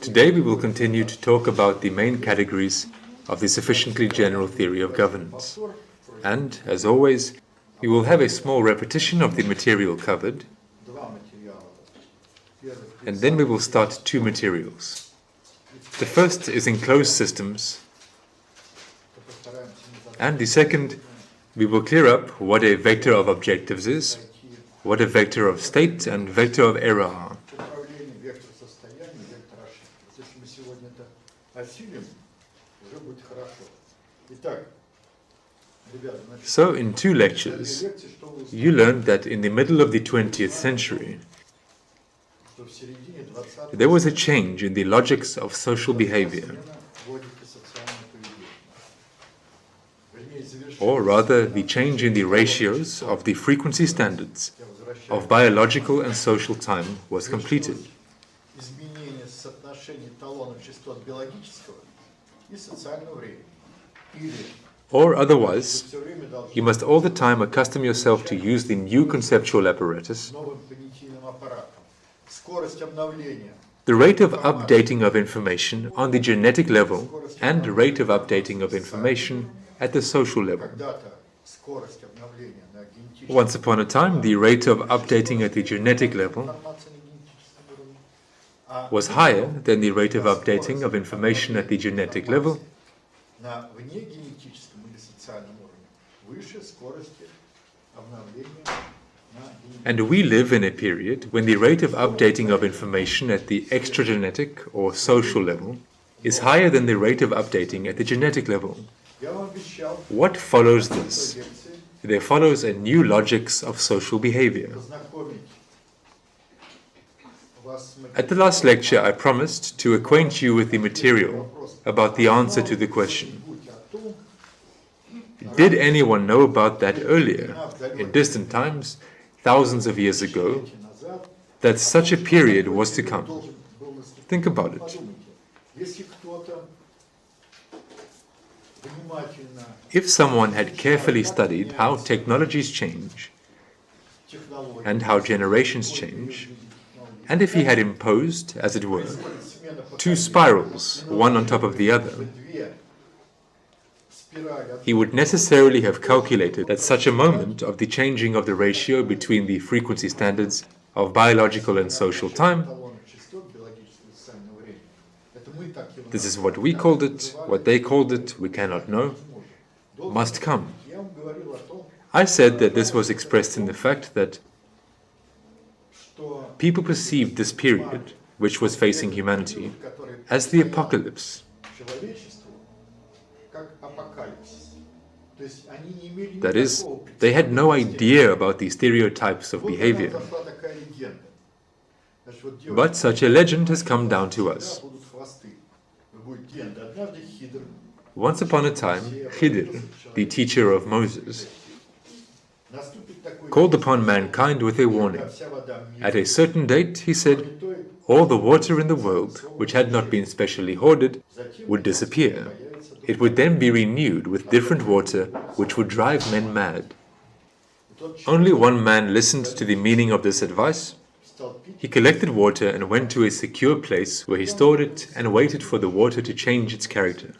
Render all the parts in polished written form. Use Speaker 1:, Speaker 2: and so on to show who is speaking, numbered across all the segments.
Speaker 1: Today we will continue to talk about the main categories of the sufficiently general theory of governance. And, as always, we will have a small repetition of the material covered, and then we will start two materials. The first is enclosed systems, and the second, we will clear up what a vector of objectives is, what a vector of state and vector of error are. So, in two lectures, you learned that in the middle of the 20th century, there was a change in the logics of social behavior, or rather, the change in the ratios of the frequency standards of biological and social time was completed. Or otherwise, you must all the time accustom yourself to use the new conceptual apparatus. The rate of updating of information on the genetic level and the rate of updating of information at the social level. Once upon a time, the rate of updating at the genetic level was higher than the rate of updating of information at the genetic level, and we live in a period when the rate of updating of information at the extragenetic or social level is higher than the rate of updating at the genetic level. What follows this? There follows a new logics of social behavior. At the last lecture, I promised to acquaint you with the material about the answer to the question. Did anyone know about that earlier, in distant times, thousands of years ago, that such a period was to come? Think about it. If someone had carefully studied how technologies change and how generations change, and if he had imposed, as it were, two spirals, one on top of the other, he would necessarily have calculated that such a moment of the changing of the ratio between the frequency standards of biological and social time, this is what we called it, what they called it, we cannot know, must come. I said that this was expressed in the fact that people perceived this period, which was facing humanity, as the apocalypse. That is, they had no idea about the stereotypes of behavior. But such a legend has come down to us. Once upon a time, Khidr, the teacher of Moses, called upon mankind with a warning. At a certain date, he said, all the water in the world, which had not been specially hoarded, would disappear. It would then be renewed with different water, which would drive men mad. Only one man listened to the meaning of this advice. He collected water and went to a secure place where he stored it and waited for the water to change its character.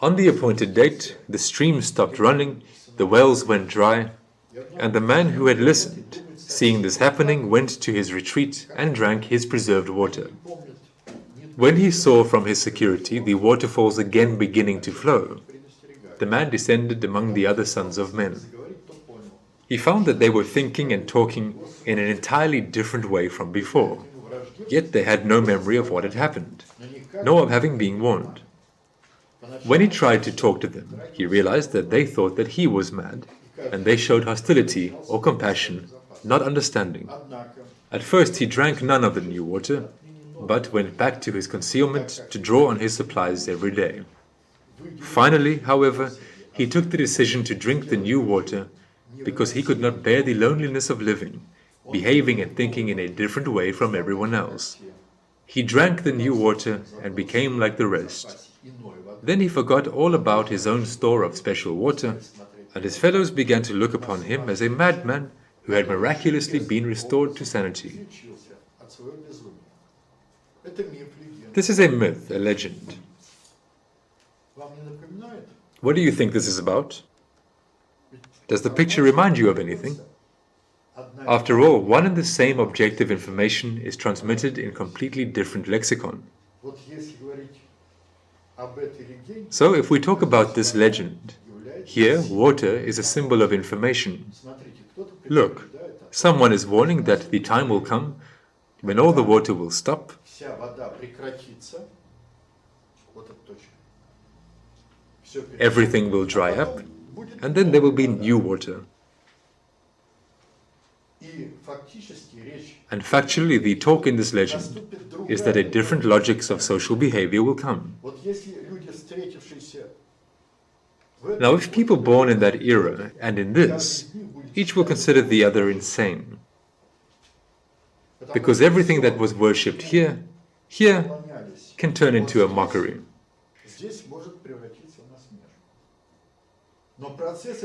Speaker 1: On the appointed date, the stream stopped running, the wells went dry, and the man who had listened, seeing this happening, went to his retreat and drank his preserved water. When he saw from his security the waterfalls again beginning to flow, the man descended among the other sons of men. He found that they were thinking and talking in an entirely different way from before, yet they had no memory of what had happened, nor of having been warned. When he tried to talk to them, he realized that they thought that he was mad, and they showed hostility or compassion, not understanding. At first he drank none of the new water, but went back to his concealment to draw on his supplies every day. Finally, however, he took the decision to drink the new water because he could not bear the loneliness of living, behaving and thinking in a different way from everyone else. He drank the new water and became like the rest. Then he forgot all about his own store of special water, and his fellows began to look upon him as a madman who had miraculously been restored to sanity. This is a myth, a legend. What do you think this is about? Does the picture remind you of anything? After all, one and the same objective information is transmitted in completely different lexicon. So, if we talk about this legend, here water is a symbol of information. Look, someone is warning that the time will come when all the water will stop, everything will dry up, and then there will be new water. And factually, the talk in this legend is that a different logics of social behavior will come. Now, if people born in that era and in this, each will consider the other insane. Because everything that was worshipped here can turn into a mockery.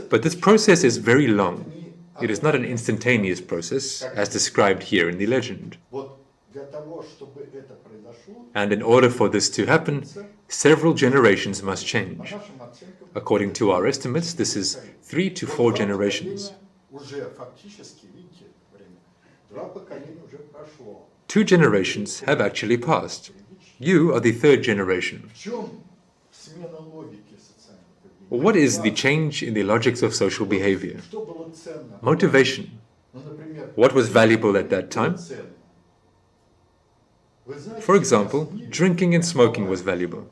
Speaker 1: But this process is very long. It is not an instantaneous process, as described here in the legend. And in order for this to happen, several generations must change. According to our estimates, this is 3 to 4 generations. 2 generations have actually passed. You are the 3rd generation. What is the change in the logics of social behavior? Motivation. What was valuable at that time? For example, drinking and smoking was valuable.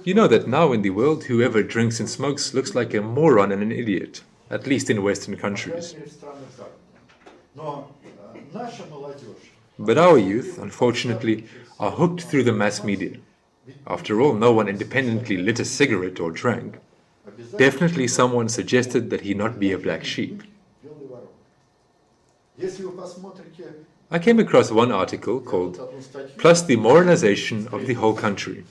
Speaker 1: You know that now in the world, whoever drinks and smokes looks like a moron and an idiot, at least in Western countries. But our youth, unfortunately, are hooked through the mass media. After all, no one independently lit a cigarette or drank. Definitely someone suggested that he not be a black sheep. I came across one article called "Plus the Moralization of the Whole Country."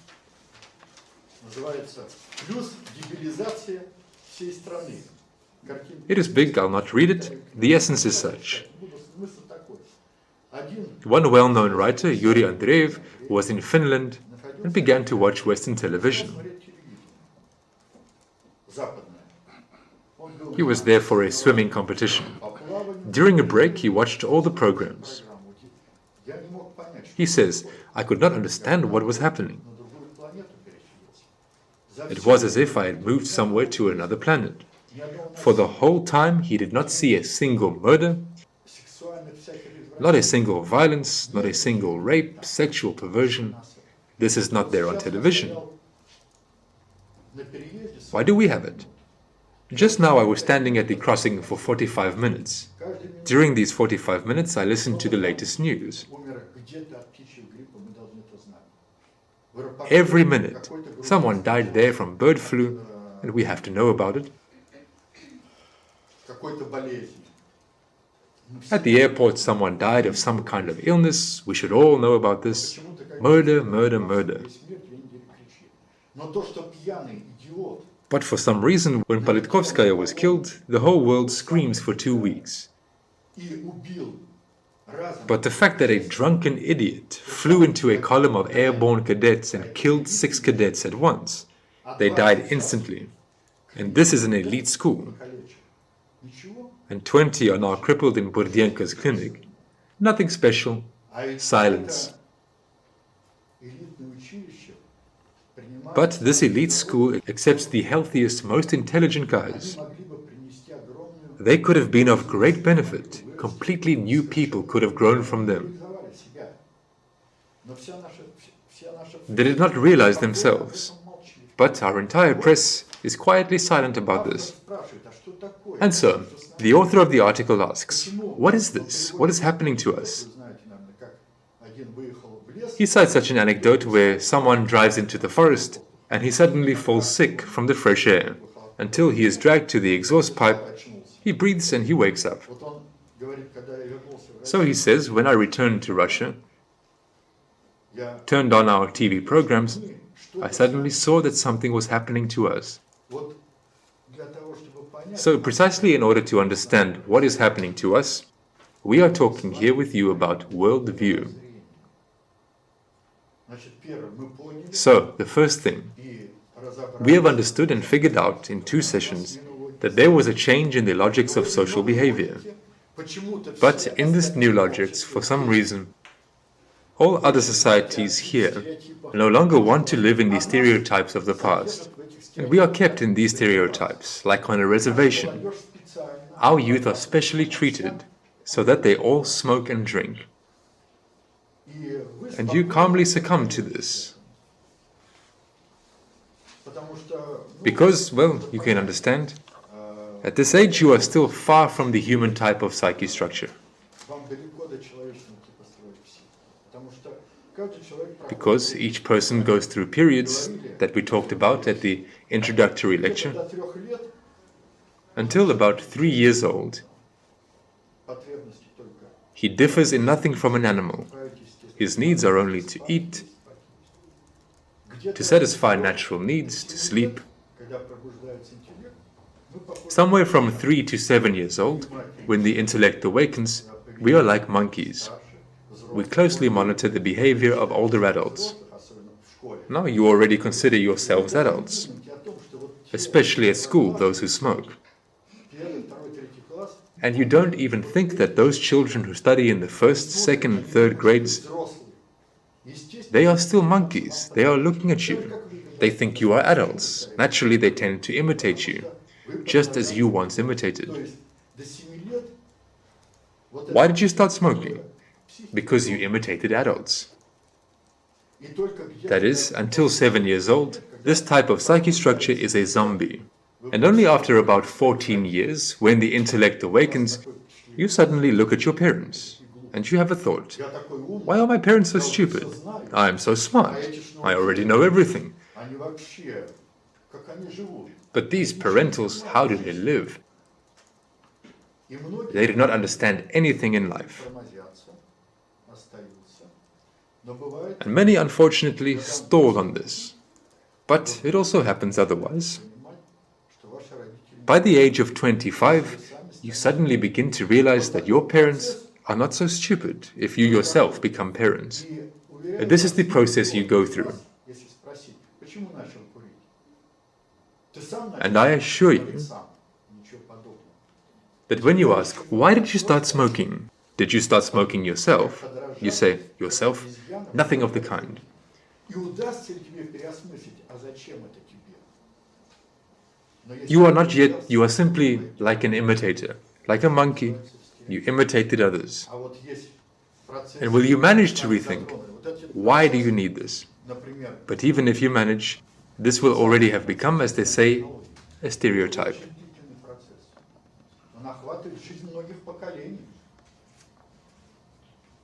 Speaker 1: It is big, I'll not read it. The essence is such. One well-known writer, Yuri Andreev, was in Finland and began to watch Western television. He was there for a swimming competition. During a break, he watched all the programs. He says, "I could not understand what was happening. It was as if I had moved somewhere to another planet. For the whole time, he did not see a single murder, not a single violence, not a single rape, sexual perversion. This is not there on television. Why do we have it? Just now I was standing at the crossing for 45 minutes. During these 45 minutes, I listened to the latest news. Every minute, someone died there from bird flu, and we have to know about it. At the airport, someone died of some kind of illness. We should all know about this. Murder, murder, murder. But for some reason, when Politkovskaya was killed, the whole world screams for 2 weeks. But the fact that a drunken idiot flew into a column of airborne cadets and killed 6 cadets at once, they died instantly. And this is an elite school. And 20 are now crippled in Burdienko's clinic. Nothing special. Silence. But this elite school accepts the healthiest, most intelligent guys. They could have been of great benefit. Completely new people could have grown from them. They did not realize themselves. But our entire press is quietly silent about this. And so, the author of the article asks, what is this? What is happening to us? He cites such an anecdote where someone drives into the forest and he suddenly falls sick from the fresh air. Until he is dragged to the exhaust pipe, he breathes and he wakes up. So he says, when I returned to Russia, turned on our TV programs, I suddenly saw that something was happening to us. So precisely in order to understand what is happening to us, we are talking here with you about worldview. So, the first thing, we have understood and figured out in 2 sessions that there was a change in the logics of social behavior. But in this new logics, for some reason, all other societies here no longer want to live in the stereotypes of the past. And we are kept in these stereotypes, like on a reservation. Our youth are specially treated so that they all smoke and drink. And you calmly succumb to this. Because, well, you can understand, at this age you are still far from the human type of psyche structure. Because each person goes through periods that we talked about at the introductory lecture. Until about 3 years old, he differs in nothing from an animal. His needs are only to eat, to satisfy natural needs, to sleep. Somewhere from 3 to 7 years old, when the intellect awakens, we are like monkeys. We closely monitor the behavior of older adults. Now you already consider yourselves adults, especially at school, those who smoke. And you don't even think that those children who study in the 1st, 2nd, and 3rd grades, they are still monkeys. They are looking at you. They think you are adults. Naturally, they tend to imitate you, just as you once imitated. Why did you start smoking? Because you imitated adults. That is, until 7 years old, this type of psyche structure is a zombie. And only after about 14 years, when the intellect awakens, you suddenly look at your parents, and you have a thought. Why are my parents so stupid? I am so smart. I already know everything. But these parentals, how do they live? They do not understand anything in life. And many, unfortunately, stall on this. But it also happens otherwise. By the age of 25, you suddenly begin to realize that your parents are not so stupid if you yourself become parents. This is the process you go through. And I assure you that when you ask, why did you start smoking? Did you start smoking yourself? You say, yourself? Nothing of the kind. You are not yet, you are simply like an imitator, like a monkey. You imitated others. And will you manage to rethink, why do you need this? But even if you manage, this will already have become, as they say, a stereotype.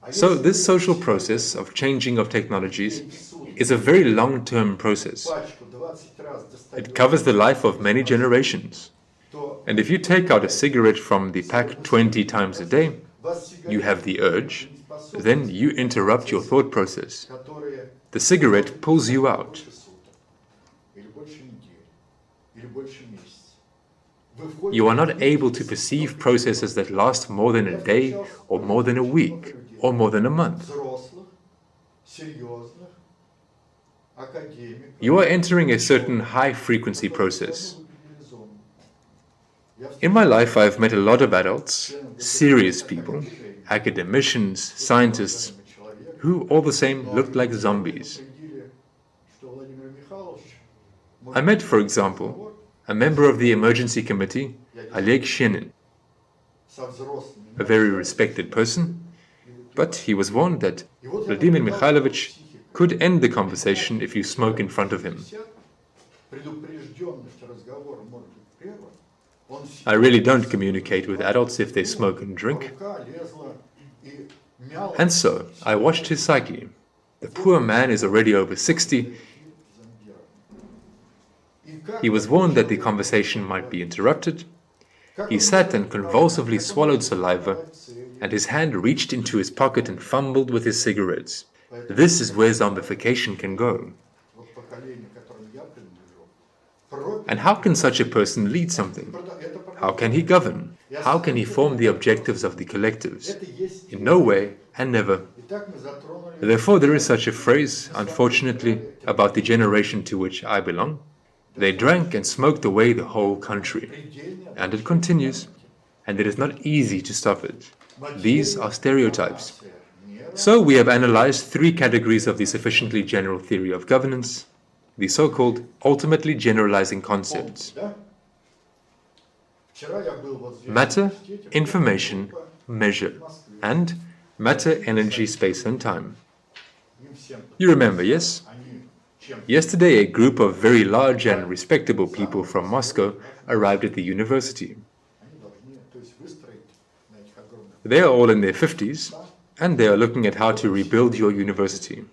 Speaker 1: So this social process of changing of technologies is a very long-term process. It covers the life of many generations. And if you take out a cigarette from the pack 20 times a day, you have the urge, then you interrupt your thought process. The cigarette pulls you out. You are not able to perceive processes that last more than a day, or more than a week, or more than a month. You are entering a certain high-frequency process. In my life, I've met a lot of adults, serious people, academicians, scientists, who all the same looked like zombies. I met, for example, a member of the emergency committee, Oleg Shenin, a very respected person, but he was warned that Vladimir Mikhailovich could end the conversation if you smoke in front of him. I really don't communicate with adults if they smoke and drink. And so, I watched his psyche. The poor man is already over 60. He was warned that the conversation might be interrupted. He sat and convulsively swallowed saliva, and his hand reached into his pocket and fumbled with his cigarettes. This is where zombification can go. And how can such a person lead something? How can he govern? How can he form the objectives of the collectives? In no way and never. Therefore, there is such a phrase, unfortunately, about the generation to which I belong. They drank and smoked away the whole country. And it continues, and it is not easy to stop it. These are stereotypes. So we have analyzed three categories of the sufficiently general theory of governance, the so-called ultimately generalizing concepts. Matter, information, measure, and matter, energy, space and time. You remember, yes? Yesterday, a group of very large and respectable people from Moscow arrived at the university. They are all in their 50s, and they are looking at how to rebuild your university.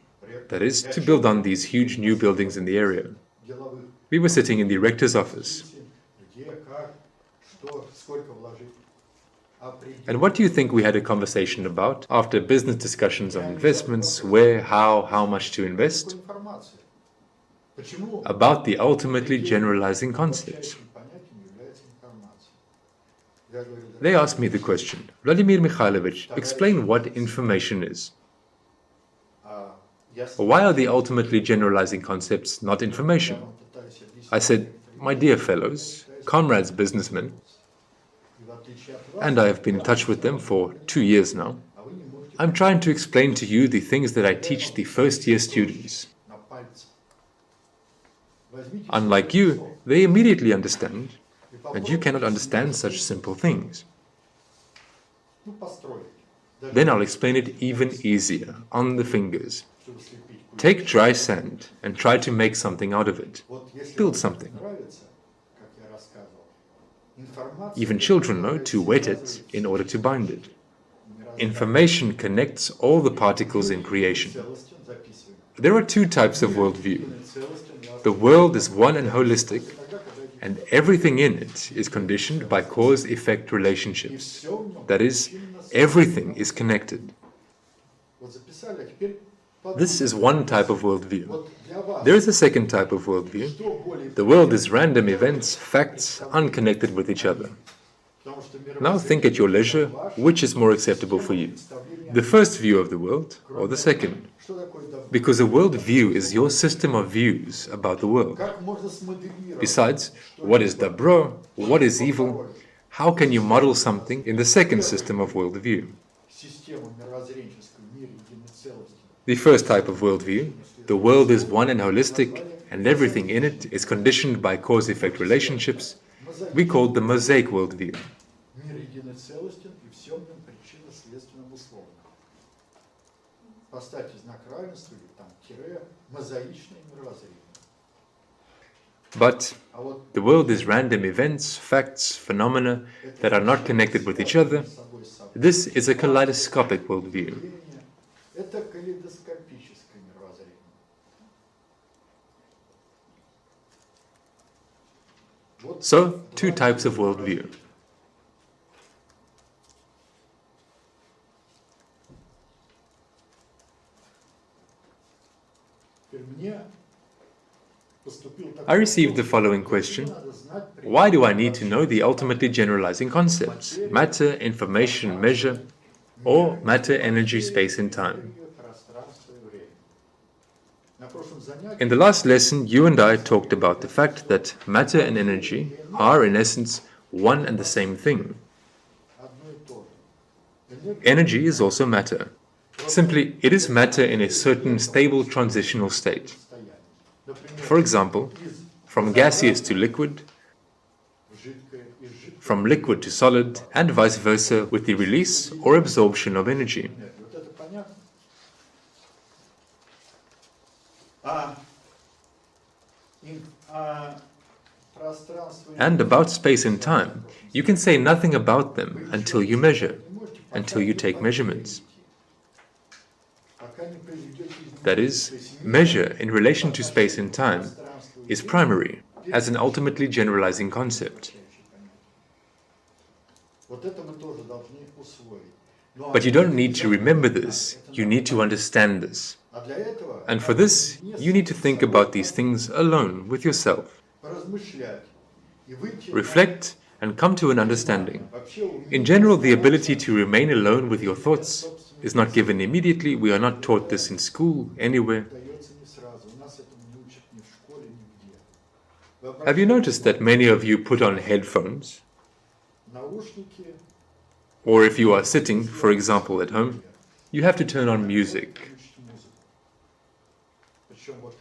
Speaker 1: That is, to build on these huge new buildings in the area. We were sitting in the rector's office. And what do you think we had a conversation about after business discussions on investments, where, how much to invest? About the ultimately generalizing concepts. They asked me the question, Vladimir Mikhailovich, explain what information is. Why are the ultimately generalizing concepts not information? I said, my dear fellows, comrades businessmen, and I have been in touch with them for 2 years now, I'm trying to explain to you the things that I teach the first-year students. Unlike you, they immediately understand, and you cannot understand such simple things. Then I'll explain it even easier, on the fingers. Take dry sand and try to make something out of it. Build something. Even children know to wet it in order to bind it. Information connects all the particles in creation. There are two types of worldview. The world is one and holistic, and everything in it is conditioned by cause-effect relationships. That is, everything is connected. This is one type of worldview. There is a second type of worldview. The world is random events, facts, unconnected with each other. Now think at your leisure, which is more acceptable for you? The first view of the world, or the second? Because a worldview is your system of views about the world. Besides, what is dobro, what is evil? How can you model something in the second system of worldview? The first type of worldview, the world is one and holistic, and everything in it is conditioned by cause-effect relationships, we call the mosaic worldview. But the world is random events, facts, phenomena that are not connected with each other. This is a kaleidoscopic worldview. So, two types of worldview. I received the following question. Why do I need to know the ultimately generalizing concepts, matter, information, measure, or matter, energy, space and time? In the last lesson, you and I talked about the fact that matter and energy are, in essence, one and the same thing. Energy is also matter. Simply, it is matter in a certain stable transitional state. For example, from gaseous to liquid, from liquid to solid, and vice versa with the release or absorption of energy. And about space and time, you can say nothing about them until you measure, until you take measurements. That is, measure in relation to space and time is primary as an ultimately generalizing concept. But you don't need to remember this, you need to understand this. And for this, you need to think about these things alone with yourself. Reflect and come to an understanding. In general, the ability to remain alone with your thoughts is not given immediately. We are not taught this in school, anywhere. Have you noticed that many of you put on headphones? Or if you are sitting, for example, at home, you have to turn on music.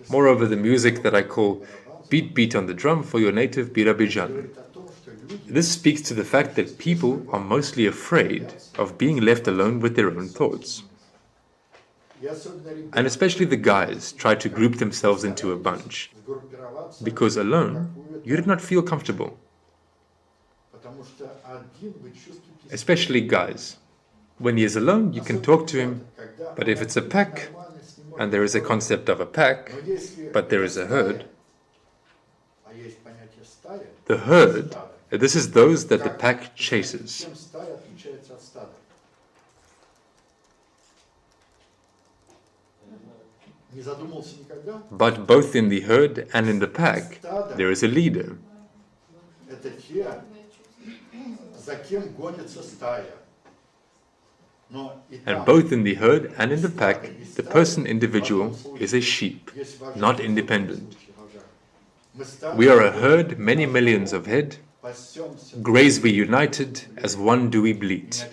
Speaker 1: Moreover, the music that I call beat beat on the drum for your native Birabijan. This speaks to the fact that people are mostly afraid of being left alone with their own thoughts. And especially the guys try to group themselves into a bunch, because alone you did not feel comfortable. Especially guys. When he is alone, you can talk to him, but if it's a pack, and there is a concept of a pack, but there is a herd, the herd, this is those that the pack chases. But both in the herd and in the pack, there is a leader. And both in the herd and in the pack, the person individual is a sheep, not independent. We are a herd, many millions of head. Graze we united, as one do we bleat.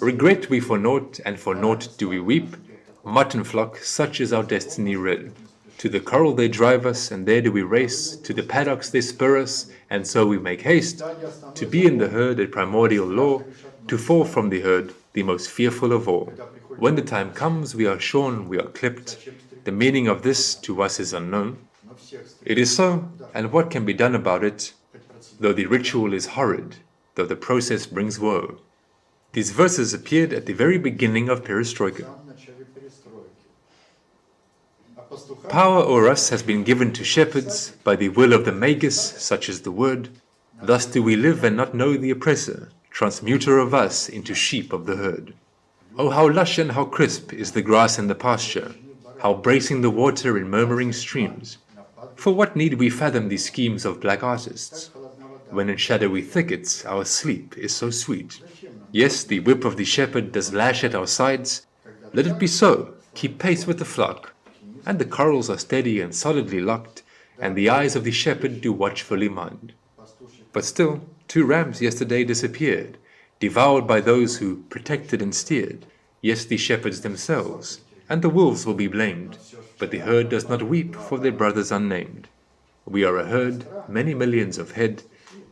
Speaker 1: Regret we for naught, and for naught do we weep. Mutton flock, such is our destiny red. To the corral they drive us, and there do we race. To the paddocks they spur us, and so we make haste. To be in the herd a primordial law, to fall from the herd, the most fearful of all. When the time comes, we are shorn, we are clipped. The meaning of this to us is unknown. It is so, and what can be done about it, though the ritual is horrid, though the process brings woe? These verses appeared at the very beginning of Perestroika. Power o'er us has been given to shepherds by the will of the magus, such is the word. Thus do we live and not know the oppressor, transmuter of us into sheep of the herd. Oh, how lush and how crisp is the grass in the pasture, how bracing the water in murmuring streams. For what need we fathom these schemes of black artists, when in shadowy thickets our sleep is so sweet? Yes, the whip of the shepherd does lash at our sides. Let it be so, keep pace with the flock. And the corrals are steady and solidly locked, and the eyes of the shepherd do watchfully mind. But still, 2 rams yesterday disappeared, devoured by those who protected and steered, yes, the shepherds themselves, and the wolves will be blamed, but the herd does not weep for their brothers unnamed. We are a herd, many millions of head,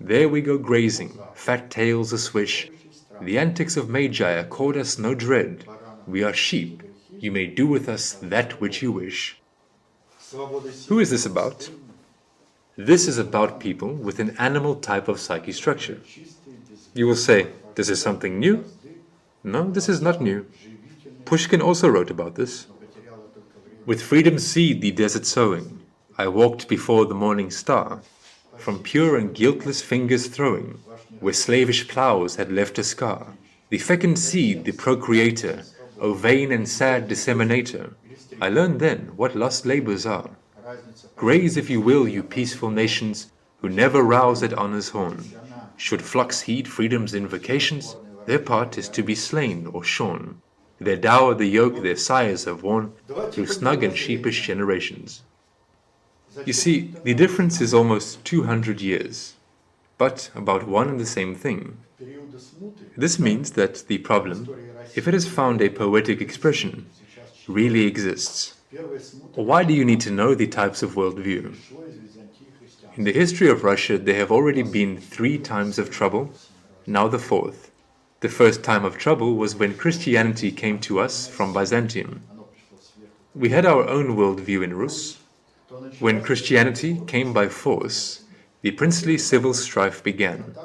Speaker 1: there we go grazing, fat tails a-swish, the antics of Magi accord us no dread, we are sheep, you may do with us that which you wish. Who is this about? This is about people with an animal type of psyche structure. You will say, this is something new? No, this is not new. Pushkin also wrote about this. With freedom's seed the desert sowing, I walked before the morning star, from pure and guiltless fingers throwing, where slavish ploughs had left a scar. The fecund seed, the procreator, O vain and sad disseminator, I learned then what lost labors are. Graze if you will, you peaceful nations, who never rouse at honor's horn. Should flocks heed freedom's invocations, their part is to be slain or shorn. Their dower the yoke their sires have worn, through snug and sheepish generations. You see, the difference is almost 200 years, but about one and the same thing. This means that the problem, if it has found a poetic expression, really exists. Why do you need to know the types of worldview? In the history of Russia, there have already been 3 times of trouble, now the 4th. The first time of trouble was when Christianity came to us from Byzantium. We had our own worldview in Rus. When Christianity came by force, the princely civil strife began.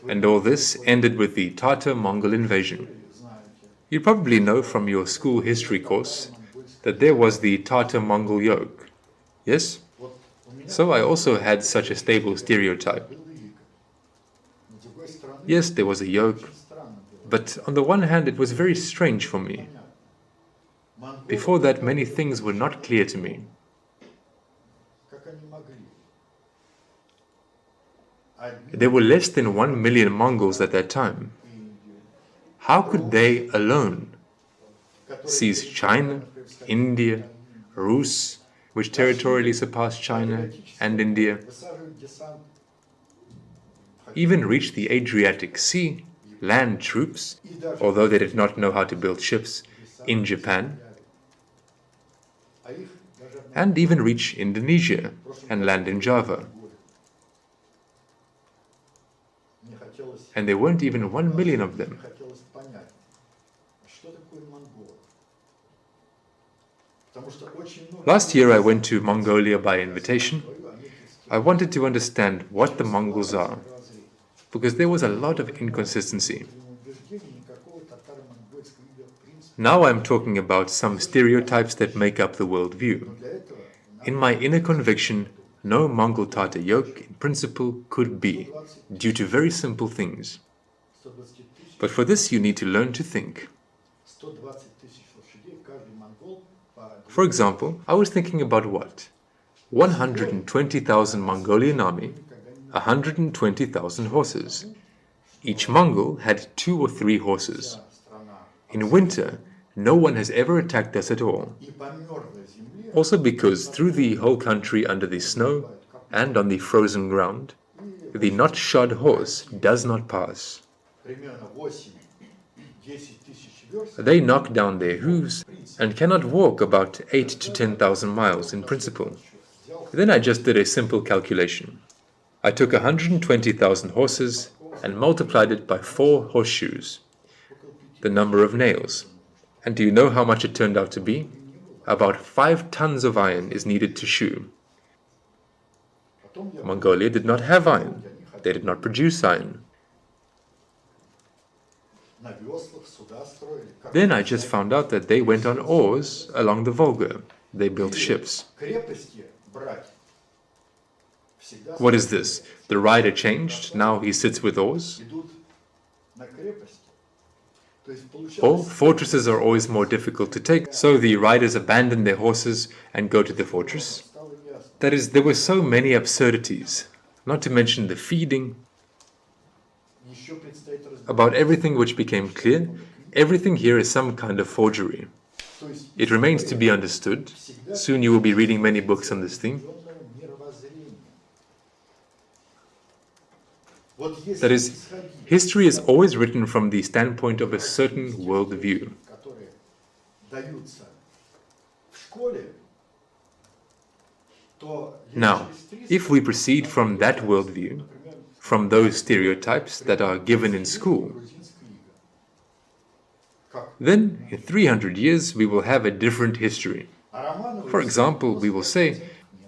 Speaker 1: And all this ended with the Tatar-Mongol invasion. You probably know from your school history course that there was the Tatar-Mongol yoke. Yes? So I also had such a stable stereotype. Yes, there was a yoke, but on the one hand it was very strange for me. Before that, many things were not clear to me. There were less than 1 million Mongols at that time. How could they alone seize China, India, Rus, which territorially surpassed China and India, even reach the Adriatic Sea, land troops, although they did not know how to build ships, in Japan, and even reach Indonesia and land in Java? And there weren't even 1 million of them. Last year I went to Mongolia by invitation. I wanted to understand what the Mongols are, because there was a lot of inconsistency. Now I'm talking about some stereotypes that make up the worldview. In my inner conviction, no Mongol-Tatar yoke in principle could be, due to very simple things. But for this you need to learn to think. For example, I was thinking about what? 120,000 Mongolian army, 120,000 horses. Each Mongol had 2 or 3 horses. In winter, no one has ever attacked us at all. Also because through the whole country under the snow and on the frozen ground, the not shod horse does not pass. They knock down their hooves and cannot walk about 8 to 10,000 miles in principle. Then I just did a simple calculation. I took 120,000 horses and multiplied it by 4 horseshoes, the number of nails. And do you know how much it turned out to be? About 5 tons of iron is needed to shoe. Mongolia did not have iron. They did not produce iron. Then I just found out that they went on oars along the Volga. They built ships. What is this? The rider changed, now he sits with oars? Or fortresses are always more difficult to take, so the riders abandon their horses and go to the fortress? That is, there were so many absurdities, not to mention the feeding. About everything which became clear, everything here is some kind of forgery. It remains to be understood. Soon you will be reading many books on this theme. That is, history is always written from the standpoint of a certain worldview. Now, if we proceed from that worldview, from those stereotypes that are given in school, then in 300 years we will have a different history. For example, we will say,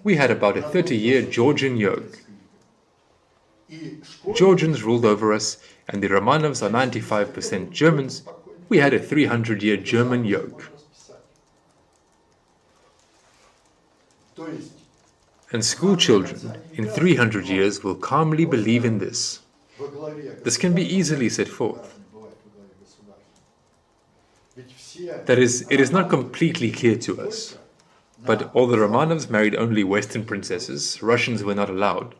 Speaker 1: we had about a 30-year Georgian yoke. Georgians ruled over us, and the Romanovs are 95% Germans. We had a 300-year German yoke. And school children in 300 years will calmly believe in this. This can be easily set forth. That is, it is not completely clear to us. But all the Romanovs married only Western princesses. Russians were not allowed.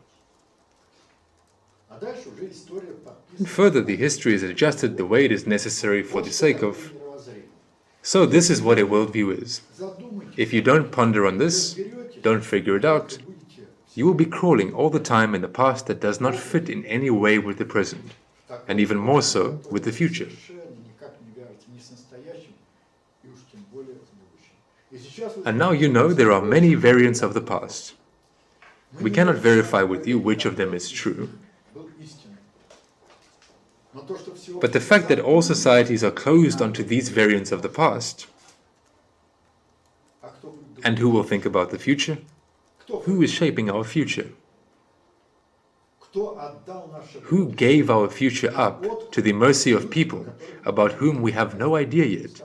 Speaker 1: And further, the history is adjusted the way it is necessary for the sake of. So this is what a worldview is. If you don't ponder on this, don't figure it out, you will be crawling all the time in the past that does not fit in any way with the present, and even more so with the future. And now you know there are many variants of the past. We cannot verify with you which of them is true. But the fact that all societies are closed onto these variants of the past, and who will think about the future? Who is shaping our future? Who gave our future up to the mercy of people about whom we have no idea yet?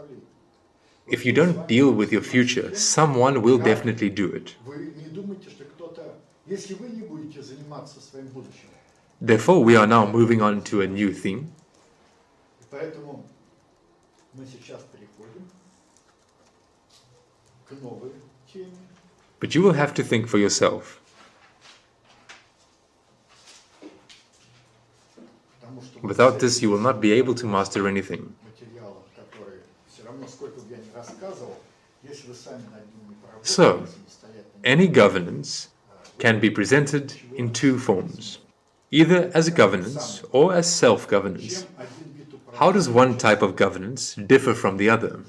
Speaker 1: If you don't deal with your future, someone will definitely do it. Therefore, we are now moving on to a new theme. But you will have to think for yourself. Without this, you will not be able to master anything. So, any governance can be presented in two forms, either as governance or as self-governance. How does one type of governance differ from the other?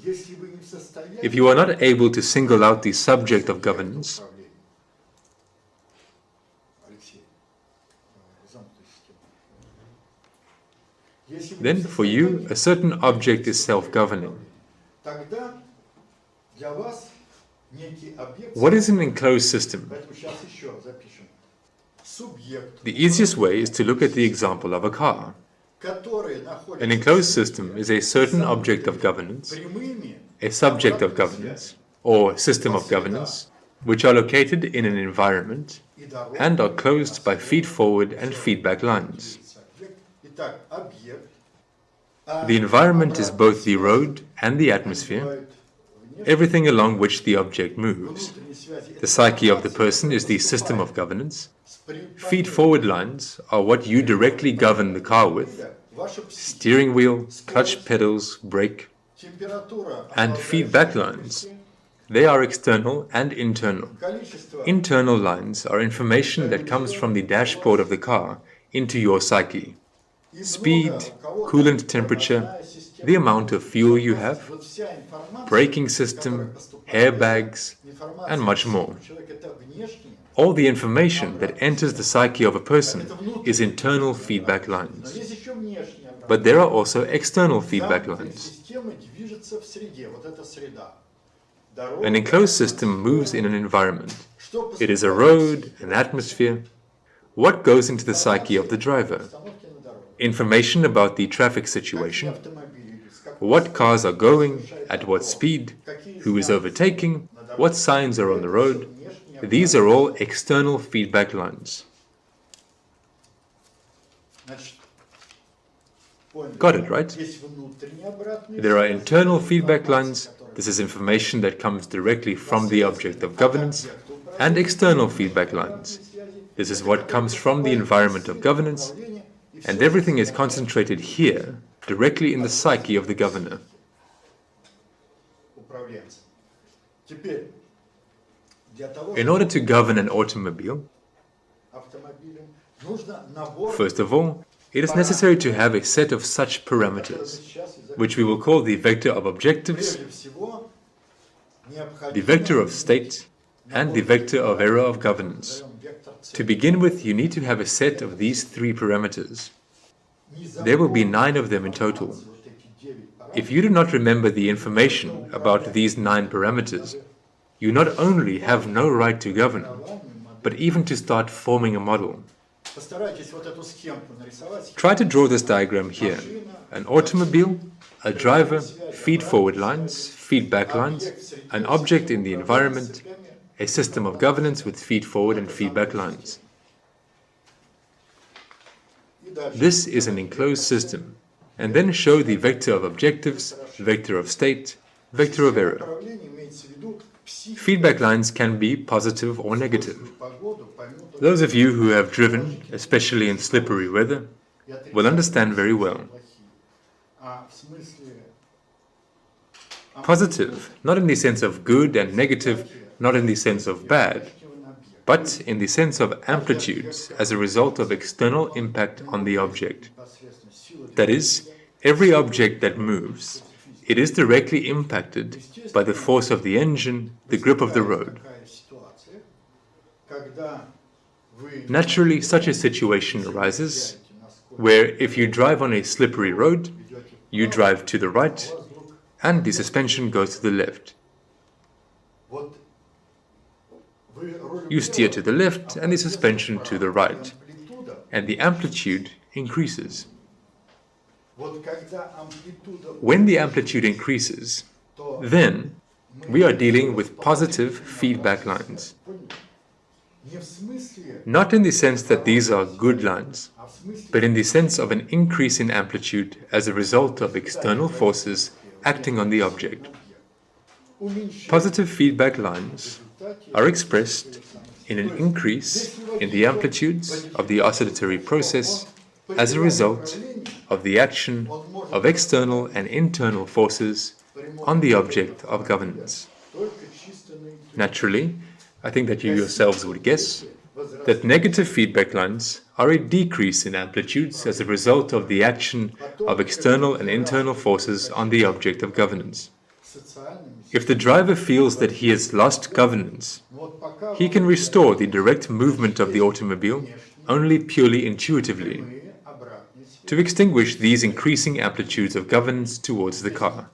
Speaker 1: If you are not able to single out the subject of governance, then for you, a certain object is self-governing. What is an enclosed system? The easiest way is to look at the example of a car. An enclosed system is a certain object of governance, a subject of governance, or system of governance, which are located in an environment and are closed by feed-forward and feedback lines. The environment is both the road and the atmosphere, everything along which the object moves. The psyche of the person is the system of governance. Feed-forward lines are what you directly govern the car with: steering wheel, clutch pedals, brake. And feedback lines, they are external and internal. Internal lines are information that comes from the dashboard of the car into your psyche. Speed, coolant temperature, the amount of fuel you have, braking system, airbags, and much more. All the information that enters the psyche of a person is internal feedback lines. But there are also external feedback lines. An enclosed system moves in an environment. It is a road, an atmosphere. What goes into the psyche of the driver? Information about the traffic situation, what cars are going, at what speed, who is overtaking, what signs are on the road. These are all external feedback lines. Got it, right? There are internal feedback lines. This is information that comes directly from the object of governance, and external feedback lines. This is what comes from the environment of governance, and everything is concentrated here, directly in the psyche of the governor. In order to govern an automobile, first of all, it is necessary to have a set of such parameters, which we will call the vector of objectives, the vector of state, and the vector of error of governance. To begin with, you need to have a set of these three parameters. There will be 9 of them in total. If you do not remember the information about these 9 parameters, you not only have no right to govern, but even to start forming a model. Try to draw this diagram here. An automobile, a driver, feed-forward lines, feedback lines, an object in the environment, a system of governance with feed-forward and feedback lines. This is an enclosed system, and then show the vector of objectives, vector of state, vector of error. Feedback lines can be positive or negative. Those of you who have driven, especially in slippery weather, will understand very well. Positive, not in the sense of good, and negative, not in the sense of bad, but in the sense of amplitudes as a result of external impact on the object. That is, every object that moves, it is directly impacted by the force of the engine, the grip of the road. Naturally, such a situation arises where if you drive on a slippery road, you drive to the right and the suspension goes to the left. You steer to the left and the suspension to the right, and the amplitude increases. When the amplitude increases, then we are dealing with positive feedback lines. Not in the sense that these are good lines, but in the sense of an increase in amplitude as a result of external forces acting on the object. Positive feedback lines are expressed in an increase in the amplitudes of the oscillatory process as a result of the action of external and internal forces on the object of governance. Naturally, I think that you yourselves would guess that negative feedback lines are a decrease in amplitudes as a result of the action of external and internal forces on the object of governance. If the driver feels that he has lost governance, he can restore the direct movement of the automobile only purely intuitively to extinguish these increasing amplitudes of governance towards the car.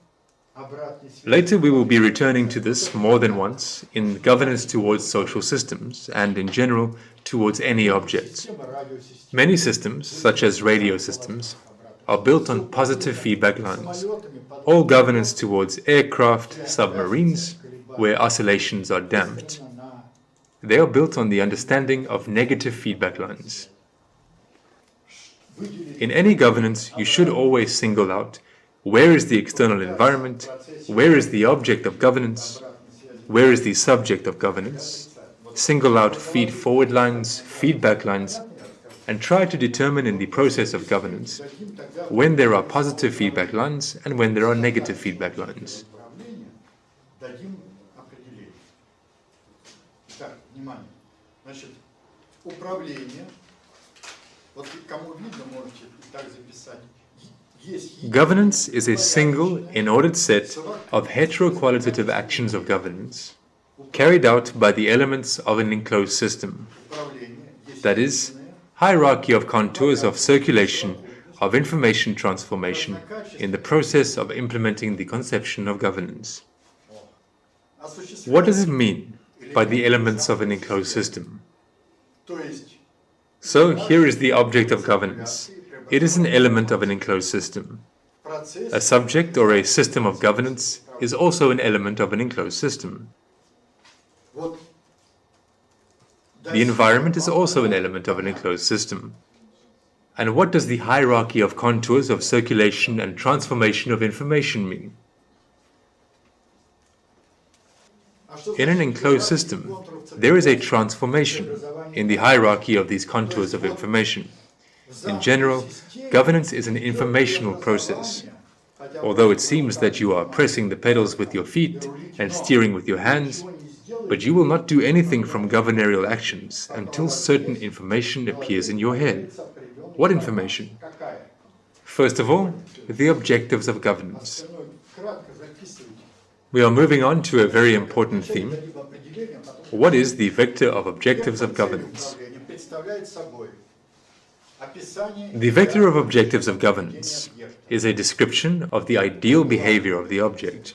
Speaker 1: Later we will be returning to this more than once in governance towards social systems and in general towards any object. Many systems, such as radio systems, are built on positive feedback lines. All governance towards aircraft, submarines, where oscillations are damped, they are built on the understanding of negative feedback lines. In any governance, you should always single out where is the external environment, where is the object of governance, where is the subject of governance, single out feed-forward lines, feedback lines, and try to determine in the process of governance when there are positive feedback lines and when there are negative feedback lines. Governance is a single, inordered set of heteroqualitative actions of governance carried out by the elements of an enclosed system. That is, hierarchy of contours of circulation of information transformation in the process of implementing the conception of governance. What does it mean by the elements of an enclosed system? So here is the object of governance. It is an element of an enclosed system. A subject or a system of governance is also an element of an enclosed system. The environment is also an element of an enclosed system. And what does the hierarchy of contours of circulation and transformation of information mean? In an enclosed system, there is a transformation in the hierarchy of these contours of information. In general, governance is an informational process. Although it seems that you are pressing the pedals with your feet and steering with your hands, but you will not do anything from governorial actions until certain information appears in your head. What information? First of all, the objectives of governance. We are moving on to a very important theme. What is the vector of objectives of governance? The vector of objectives of governance is a description of the ideal behavior of the object.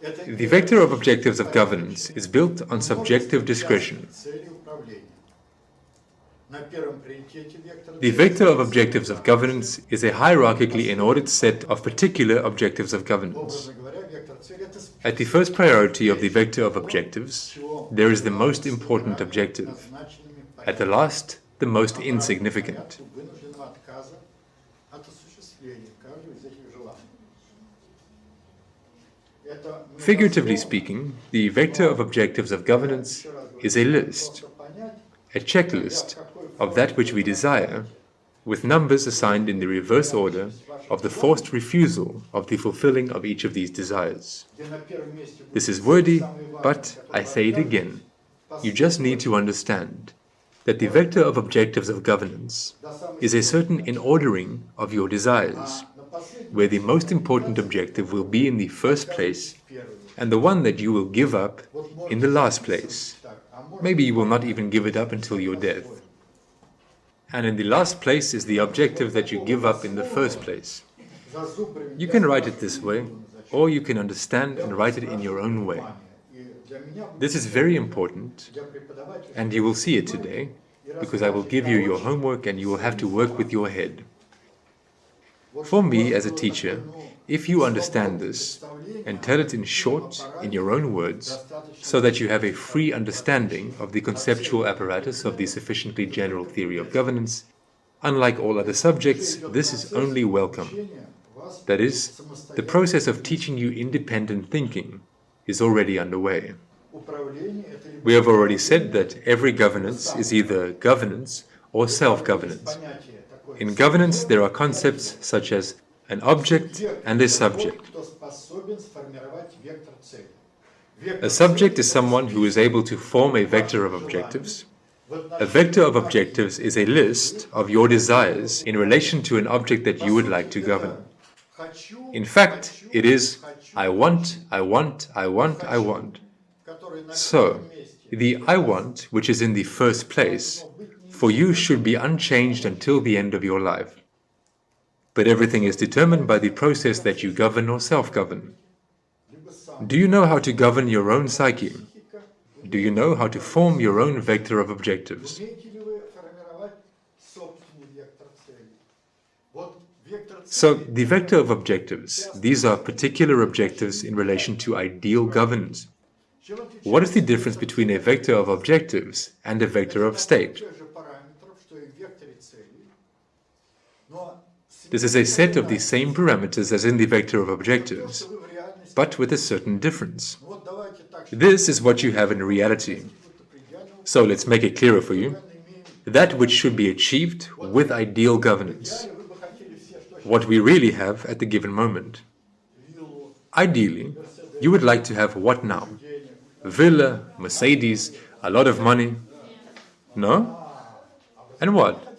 Speaker 1: The vector of objectives of governance is built on subjective discretion. The vector of objectives of governance is a hierarchically inordered set of particular objectives of governance. At the first priority of the vector of objectives, there is the most important objective. At the last, the most insignificant. Figuratively speaking, the vector of objectives of governance is a list, a checklist of that which we desire, with numbers assigned in the reverse order of the forced refusal of the fulfilling of each of these desires. This is wordy, but I say it again. You just need to understand that the vector of objectives of governance is a certain inordering of your desires, where the most important objective will be in the first place and the one that you will give up in the last place. Maybe you will not even give it up until your death. And in the last place is the objective that you give up in the first place. You can write it this way, or you can understand and write it in your own way. This is very important, and you will see it today, because I will give you your homework and you will have to work with your head. For me, as a teacher, if you understand this and tell it in short, in your own words, so that you have a free understanding of the conceptual apparatus of the sufficiently general theory of governance, unlike all other subjects, this is only welcome. That is, the process of teaching you independent thinking is already underway. We have already said that every governance is either governance or self-governance. In governance, there are concepts such as an object and a subject. A subject is someone who is able to form a vector of objectives. A vector of objectives is a list of your desires in relation to an object that you would like to govern. In fact, it is I want, I want, I want, I want. So, the I want, which is in the first place, for you should be unchanged until the end of your life. But everything is determined by the process that you govern or self-govern. Do you know how to govern your own psyche? Do you know how to form your own vector of objectives? So, the vector of objectives, these are particular objectives in relation to ideal governance. What is the difference between a vector of objectives and a vector of state? This is a set of the same parameters as in the vector of objectives, but with a certain difference. This is what you have in reality. So let's make it clearer for you. That which should be achieved with ideal governance. What we really have at the given moment. Ideally, you would like to have what now? Villa, Mercedes, a lot of money. No? And what?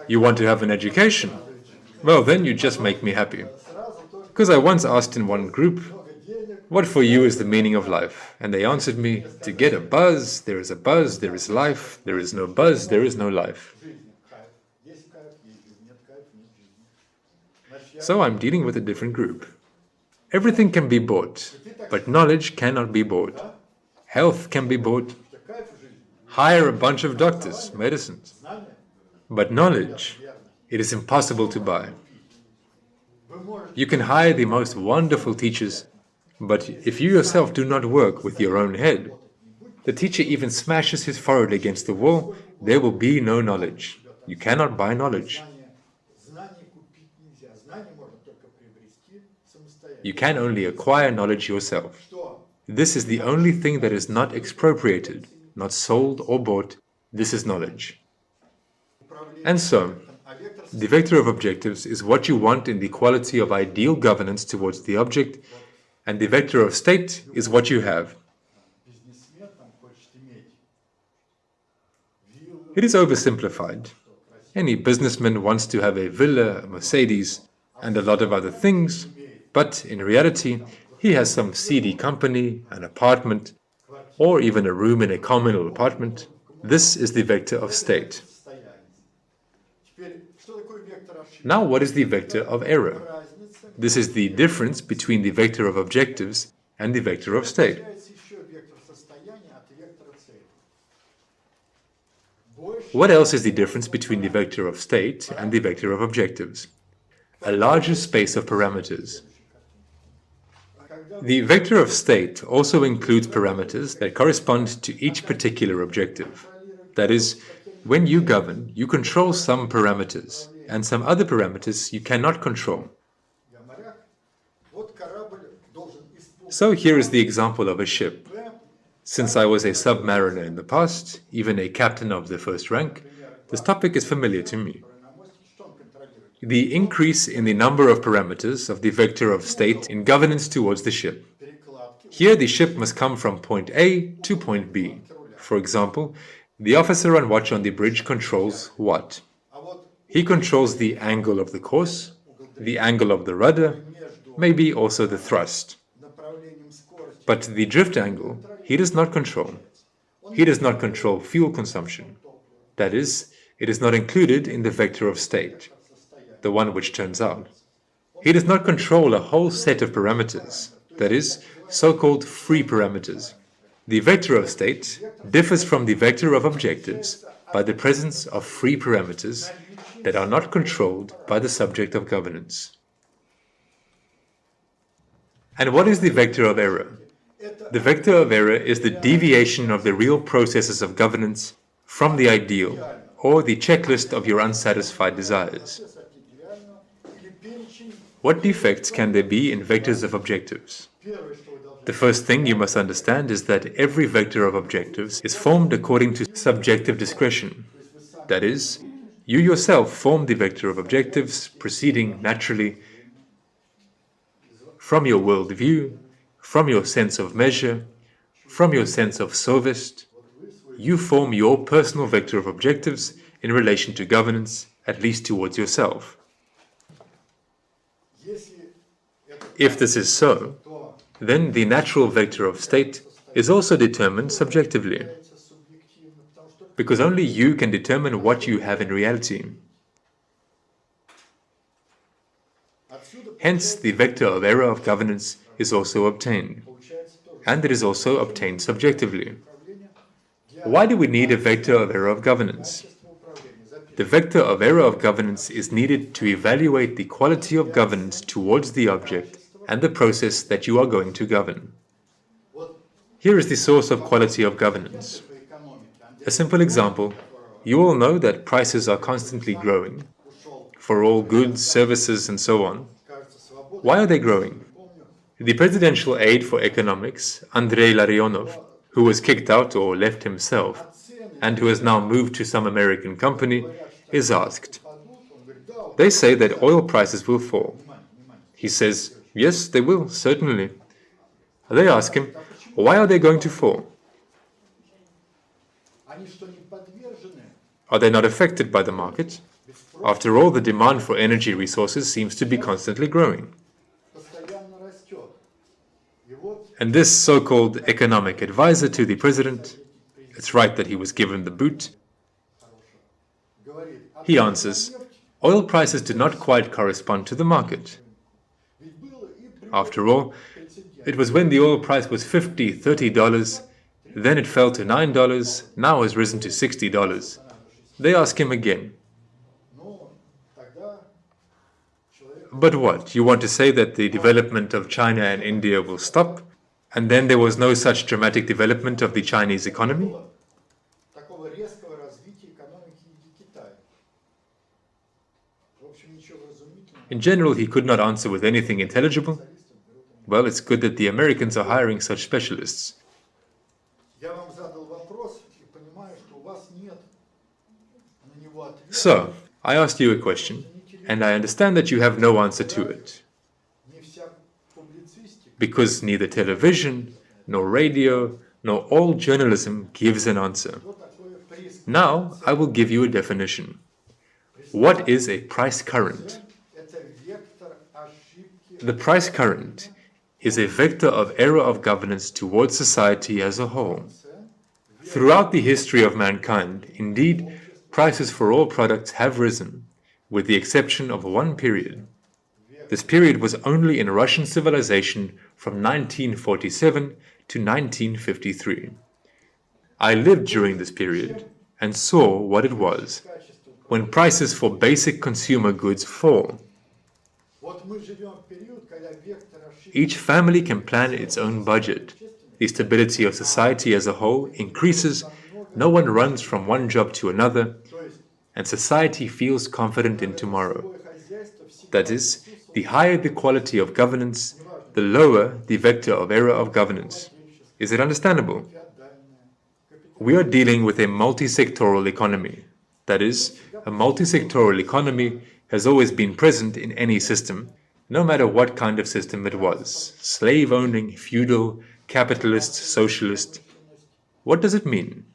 Speaker 1: You want to have an education? Well, then you just make me happy. Because I once asked in one group, what for you is the meaning of life? And they answered me, to get a buzz, there is a buzz, there is life, there is no buzz, there is no life. So I'm dealing with a different group. Everything can be bought, but knowledge cannot be bought. Health can be bought. Hire a bunch of doctors, medicines. But knowledge, it is impossible to buy. You can hire the most wonderful teachers, but if you yourself do not work with your own head, the teacher even smashes his forehead against the wall, there will be no knowledge. You cannot buy knowledge. You can only acquire knowledge yourself. This is the only thing that is not expropriated, not sold or bought. This is knowledge. And so, the vector of objectives is what you want in the quality of ideal governance towards the object, and the vector of state is what you have. It is oversimplified. Any businessman wants to have a villa, a Mercedes, and a lot of other things, but in reality, he has some seedy company, an apartment, or even a room in a communal apartment. This is the vector of state. Now, what is the vector of error? This is the difference between the vector of objectives and the vector of state. What else is the difference between the vector of state and the vector of objectives? A larger space of parameters. The vector of state also includes parameters that correspond to each particular objective. That is, when you govern, you control some parameters, and some other parameters you cannot control. So here is the example of a ship. Since I was a submariner in the past, even a captain of the first rank, this topic is familiar to me. The increase in the number of parameters of the vector of state in governance towards the ship. Here the ship must come from point A to point B. For example, the officer on watch on the bridge controls what? He controls the angle of the course, the angle of the rudder, maybe also the thrust. But the drift angle, he does not control. He does not control fuel consumption. That is, it is not included in the vector of state, the one which turns out. He does not control a whole set of parameters, that is, so-called free parameters. The vector of state differs from the vector of objectives by the presence of free parameters that are not controlled by the subject of governance. And what is the vector of error? The vector of error is the deviation of the real processes of governance from the ideal, or the checklist of your unsatisfied desires. What defects can there be in vectors of objectives? The first thing you must understand is that every vector of objectives is formed according to subjective discretion. That is, You yourself form the vector of objectives, proceeding naturally from your worldview, from your sense of measure, from your sense of sophist. You form your personal vector of objectives in relation to governance, at least towards yourself. If this is so, then the natural vector of state is also determined subjectively, because only you can determine what you have in reality. Hence, the vector of error of governance is also obtained, and it is also obtained subjectively. Why do we need a vector of error of governance? The vector of error of governance is needed to evaluate the quality of governance towards the object and the process that you are going to govern. Here is the source of quality of governance. A simple example: you all know that prices are constantly growing for all goods, services, and so on. Why are they growing? The presidential aide for economics, Andrei Larionov, who was kicked out or left himself, and who has now moved to some American company, is asked. They say that oil prices will fall. He says, yes, they will, certainly. They ask him, why are they going to fall? Are they not affected by the market? After all, the demand for energy resources seems to be constantly growing. And this so-called economic advisor to the president, it's right that he was given the boot, he answers, oil prices do not quite correspond to the market. After all, it was when the oil price was $50, $30, then it fell to $9, now has risen to $60. They ask him again, but what, you want to say that the development of China and India will stop, and then there was no such dramatic development of the Chinese economy? In general, he could not answer with anything intelligible. Well, it's good that the Americans are hiring such specialists. So, I asked you a question, and I understand that you have no answer to it. Because neither television, nor radio, nor all journalism gives an answer. Now, I will give you a definition. What is a price current? The price current is a vector of error of governance towards society as a whole. Throughout the history of mankind, indeed, prices for all products have risen, with the exception of one period. This period was only in Russian civilization from 1947 to 1953. I lived during this period and saw what it was when prices for basic consumer goods fall. Each family can plan its own budget. The stability of society as a whole increases, no one runs from one job to another, and society feels confident in tomorrow. That is, the higher the quality of governance, the lower the vector of error of governance. Is it understandable? We are dealing with a multi-sectoral economy. That is, a multi-sectoral economy has always been present in any system, no matter what kind of system it was, slave-owning, feudal, capitalist, socialist. What does it mean?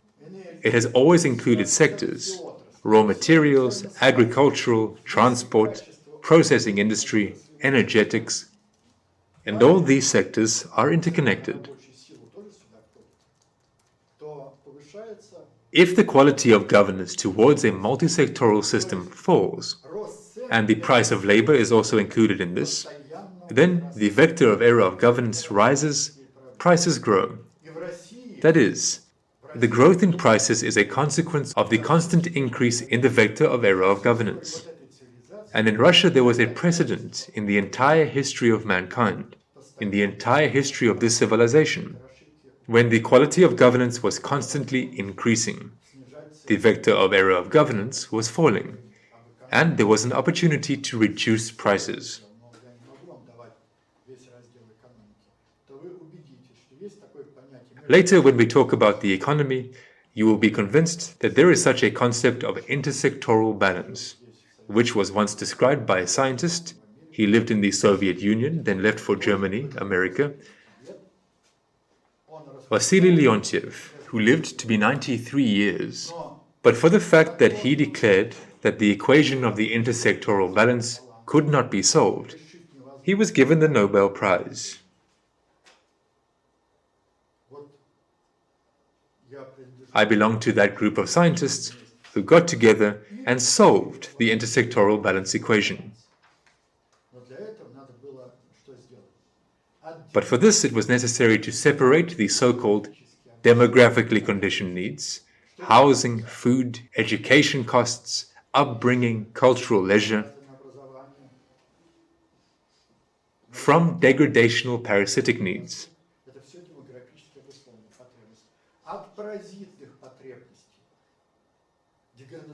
Speaker 1: It has always included sectors: raw materials, agricultural, transport, processing industry, energetics, and all these sectors are interconnected. If the quality of governance towards a multi-sectoral system falls, and the price of labor is also included in this, then the vector of error of governance rises, prices grow. That is, the growth in prices is a consequence of the constant increase in the vector of error of governance. And in Russia there was a precedent in the entire history of mankind, in the entire history of this civilization, when the quality of governance was constantly increasing. The vector of error of governance was falling, and there was an opportunity to reduce prices. Later, when we talk about the economy, you will be convinced that there is such a concept of intersectoral balance, which was once described by a scientist. He lived in the Soviet Union, then left for Germany, America, Vasily Leontiev, who lived to be 93 years. But for the fact that he declared that the equation of the intersectoral balance could not be solved, he was given the Nobel Prize. I belong to that group of scientists who got together and solved the intersectoral balance equation. But for this, it was necessary to separate the so-called demographically conditioned needs, housing, food, education costs, upbringing, cultural leisure, from degradational parasitic needs.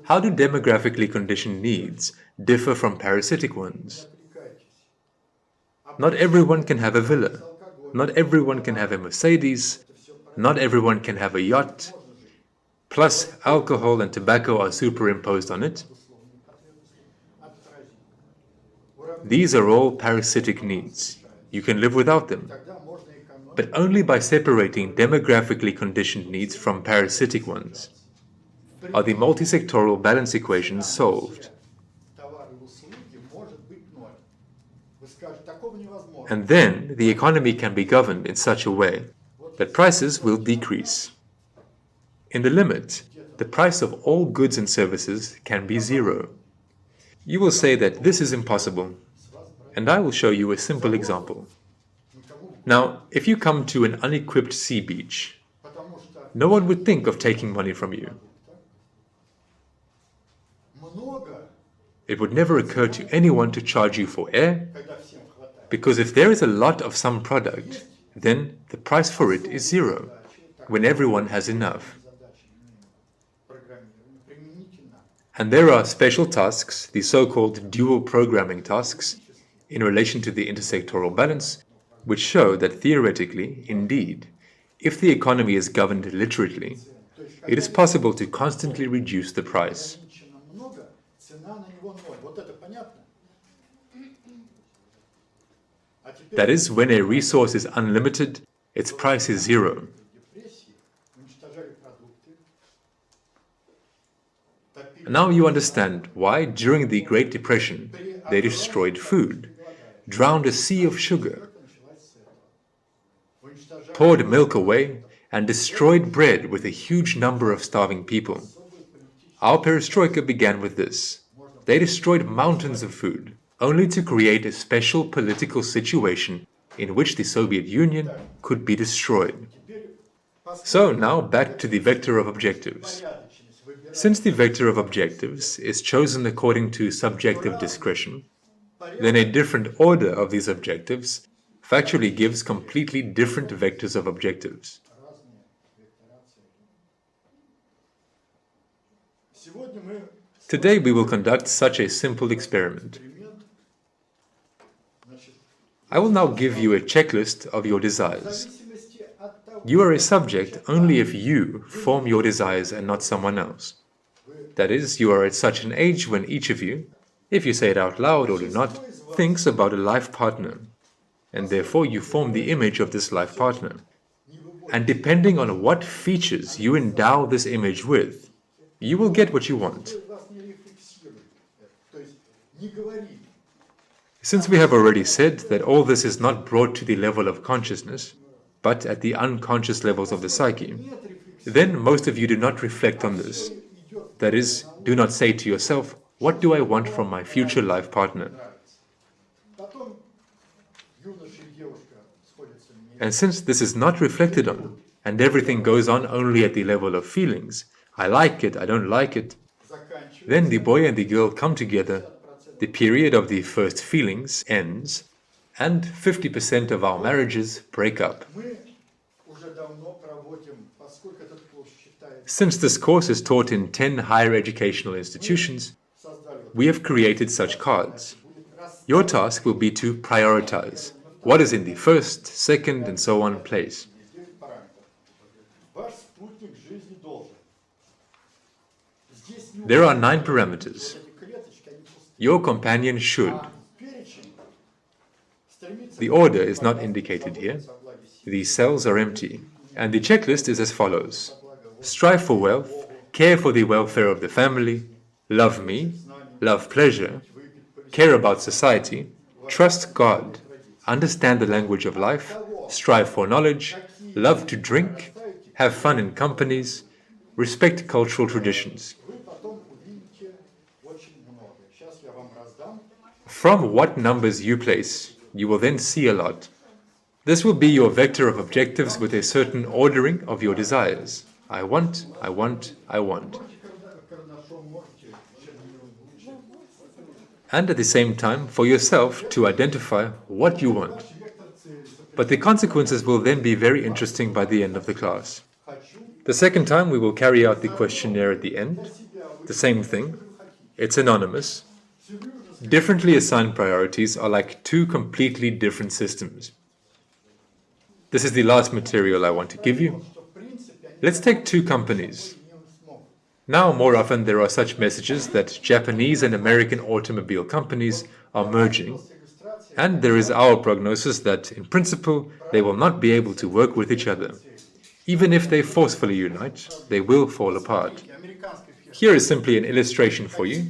Speaker 1: How do demographically conditioned needs differ from parasitic ones? Not everyone can have a villa. Not everyone can have a Mercedes. Not everyone can have a yacht. Plus, alcohol and tobacco are superimposed on it. These are all parasitic needs. You can live without them. But only by separating demographically conditioned needs from parasitic ones are the multisectoral balance equations solved. And then the economy can be governed in such a way that prices will decrease. In the limit, the price of all goods and services can be zero. You will say that this is impossible, and I will show you a simple example. Now, if you come to an unequipped sea beach, no one would think of taking money from you. It would never occur to anyone to charge you for air, because if there is a lot of some product, then the price for it is zero, when everyone has enough. And there are special tasks, the so-called dual programming tasks, in relation to the intersectoral balance, which show that theoretically, indeed, if the economy is governed literally, it is possible to constantly reduce the price. That is, when a resource is unlimited, its price is zero. Now you understand why, during the Great Depression, they destroyed food, drowned a sea of sugar, poured milk away, and destroyed bread with a huge number of starving people. Our perestroika began with this. They destroyed mountains of food, only to create a special political situation in which the Soviet Union could be destroyed. So now back to the vector of objectives. Since the vector of objectives is chosen according to subjective discretion, then a different order of these objectives factually gives completely different vectors of objectives. Today we will conduct such a simple experiment. I will now give you a checklist of your desires. You are a subject only if you form your desires and not someone else. That is, you are at such an age when each of you, if you say it out loud or do not, thinks about a life partner, and therefore you form the image of this life partner. And depending on what features you endow this image with, you will get what you want. Since we have already said that all this is not brought to the level of consciousness, but at the unconscious levels of the psyche, then most of you do not reflect on this. That is, do not say to yourself, what do I want from my future life partner? And since this is not reflected on, and everything goes on only at the level of feelings, I like it, I don't like it, then the boy and the girl come together, the period of the first feelings ends, and 50% of our marriages break up. Since this course is taught in 10 higher educational institutions, we have created such cards. Your task will be to prioritize what is in the first, second, and so on place. There are 9 parameters. Your companion should. The order is not indicated here. These cells are empty. And the checklist is as follows. Strive for wealth, care for the welfare of the family, love me, love pleasure, care about society, trust God, understand the language of life, strive for knowledge, love to drink, have fun in companies, respect cultural traditions. From what numbers you place, you will then see a lot. This will be your vector of objectives with a certain ordering of your desires. I want, I want, I want. And at the same time, for yourself to identify what you want. But the consequences will then be very interesting by the end of the class. The second time we will carry out the questionnaire at the end. The same thing. It's anonymous. Differently assigned priorities are like 2 completely different systems. This is the last material I want to give you. Let's take 2 companies. Now, more often there are such messages that Japanese and American automobile companies are merging, and there is our prognosis that, in principle, they will not be able to work with each other. Even if they forcefully unite, they will fall apart. Here is simply an illustration for you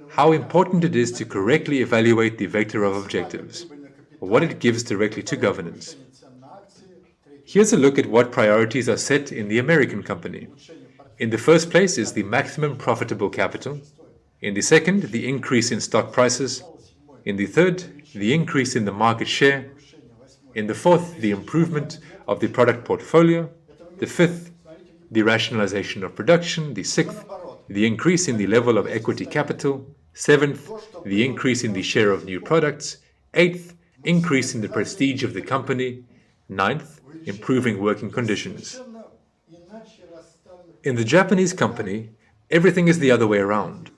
Speaker 1: how important it is to correctly evaluate the vector of objectives, or what it gives directly to governance. Here's a look at what priorities are set in the American company. In the first place is the maximum profitable capital. In the second, the increase in stock prices. In the third, the increase in the market share. In the fourth, the improvement of the product portfolio. The fifth, the rationalization of production. The sixth, the increase in the level of equity capital. Seventh, the increase in the share of new products. Eighth, increase in the prestige of the company. Ninth, improving working conditions. In the Japanese company, everything is the other way around.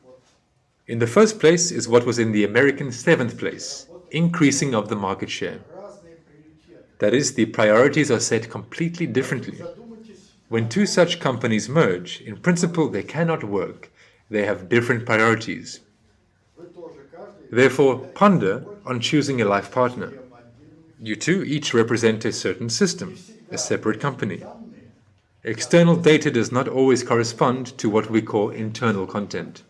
Speaker 1: In the first place is what was in the American 7th place, increasing of the market share. That is, the priorities are set completely differently. When 2 such companies merge, in principle they cannot work. They have different priorities. Therefore, ponder on choosing a life partner. You 2 each represent a certain system, a separate company. External data does not always correspond to what we call internal content.